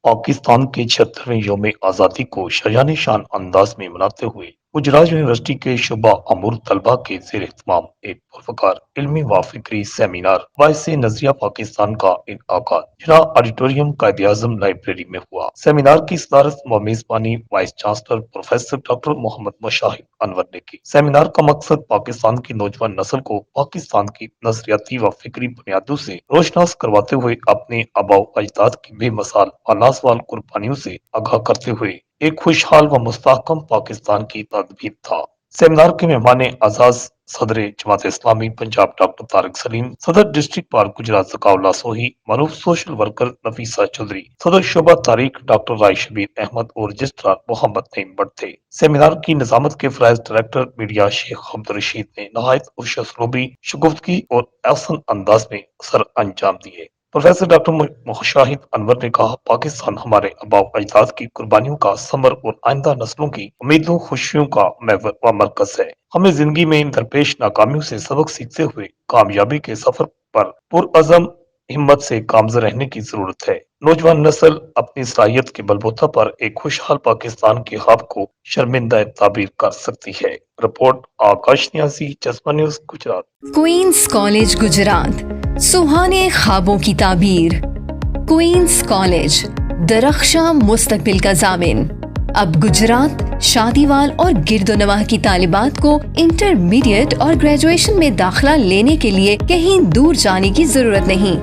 पाकिस्तान के 76वें यौम आज़ादी को शयान शान अंदाज में मनाते हुए गुजरात यूनिवर्सिटी के शुबा अमूर तलबा के जेर एहतमाम एक पुरवकार इल्मी व फिक्री सेमिनार बाइस नजरिया पाकिस्तान का इनआकाद जिला ऑडिटोरियम कायद आजम लाइब्रेरी में हुआ। सेमिनार की सदारत व मेजबानी vice chancellor professor doctor Mohammad Mushahid Anwar ने की। सेमिनार का मकसद पाकिस्तान की नौजवान नस्ल को पाकिस्तान की नजरियाती व फिक्री बुनियादों से रोशनास करवाते हुए अपने आबाओ अजदाद की बेमसाल अलासवाल कुर्बानियों से आगाह करते हुए एक खुशहाल व मुस्तहकम पाकिस्तान की तदबीर था। सेमिनार के मेहमान आजाज सदर जमात इस्लामी पंजाब डॉक्टर तारिक सलीम, सदर डिस्ट्रिक्ट बार गुजरात जकाउल्ला सोही, मरूफ सोशल वर्कर नफीसा चौधरी, सदर शोबा तारीख डॉक्टर राय शबीर अहमद और रजिस्ट्रार मोहम्मद नईम बट थे। सेमिनार की निजामत के फराइज डायरेक्टर मीडिया शेख अब्दुल रशीद ने नहायत खुशरूबी, शगुफ्तगी और आसान अंदाज में सर अंजाम दिए। प्रोफेसर डॉक्टर मुशाहिद अनवर ने कहा, पाकिस्तान हमारे आबाओ अजदाद की कुर्बानियों का समर और आइंदा नस्लों की उम्मीदों खुशियों का महवर व मरकज है। हमें जिंदगी में दरपेश नाकामियों से सबक सीखते हुए कामयाबी के सफर पर पुरअज़म हिम्मत से कामज़ रहने की जरूरत है। नौजवान नस्ल अपनी सलाहियत के बलबूता पर एक खुशहाल पाकिस्तान के ख्वाब को शर्मिंदा ताबीर कर सकती है। Report Akash Nyasi, Chashma news, Gujrat. Queens college Gujrat, सुहाने ख्वाबों की ताबीर। क्वींस कॉलेज, दरख्शां मुस्तकबिल का जामिन। अब गुजरात, शादीवाल और गिरदोनवाह की तालिबात को इंटरमीडिएट और ग्रेजुएशन में दाखिला लेने के लिए कहीं दूर जाने की जरूरत नहीं।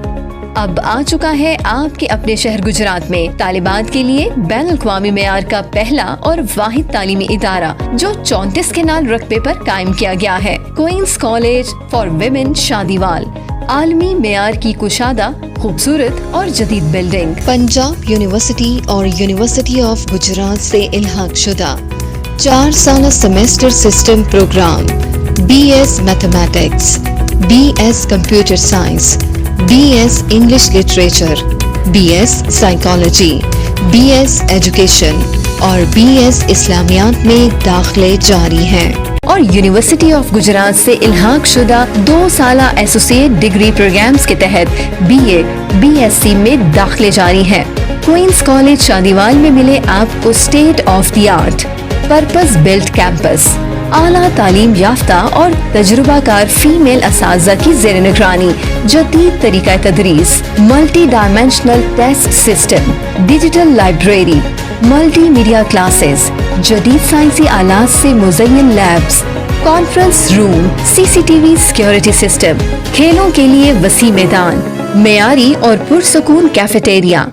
अब आ चुका है आपके अपने शहर गुजरात में तालिबात के लिए बैनुल अक़वामी मेयार का पहला और वाहिद तालीमी इदारा जो 34 के नाल रकबे पर कायम किया गया है। क्वींस कॉलेज फॉर विमेन शादीवाल, आलमी मेयार की कुशादा, खूबसूरत और जदीद बिल्डिंग। पंजाब यूनिवर्सिटी और यूनिवर्सिटी ऑफ गुजरात से इल्हाक शुदा 4 साल semester system program, BS mathematics, BS computer science, BS English literature, BS psychology, BS education और BS इस्लामियात में दाखिले जारी हैं। और यूनिवर्सिटी ऑफ गुजरात से इल्हाक शुदा 2 साला एसोसिएट डिग्री प्रोग्राम्स के तहत BA, BSc में दाखिले जारी हैं। क्वींस कॉलेज शादीवाल में मिले आपको state of the art, purpose built campus, आला तालीम याफ्ता और तजुर्बाकार फीमेल असातिज़ा की ज़ेर निगरानी, जदीद तरीका तदरीस, multi dimensional test system, digital library, multimedia classes, जदीद साइंसी आलात से मुज़य्यन labs, conference room, CCTV security system, खेलों के लिए वसी मैदान, मेयारी और पुरसकून कैफेटेरिया,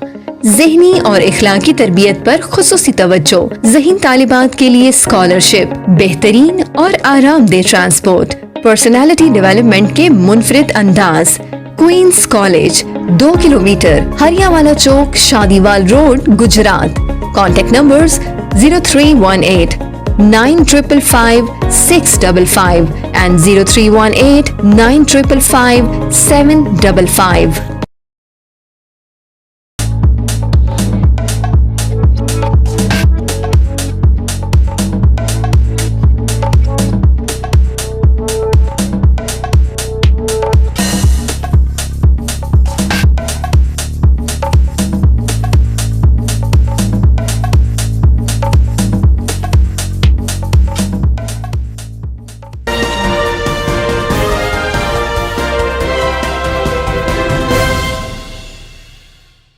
ज़हनी और इखलाकी तरबियत पर खुसूसी तवज्जो, ज़हीन तालिबात के लिए स्कॉलरशिप, बेहतरीन और आरामदेह ट्रांसपोर्ट, पर्सनालिटी डेवलपमेंट के मुनफरिद अंदाज। क्वींस कॉलेज, 2 किलोमीटर, हरियावाला चौक, Shadiwal road, Gujrat. Contact numbers 0318 9555 655 and 0318 9555 755।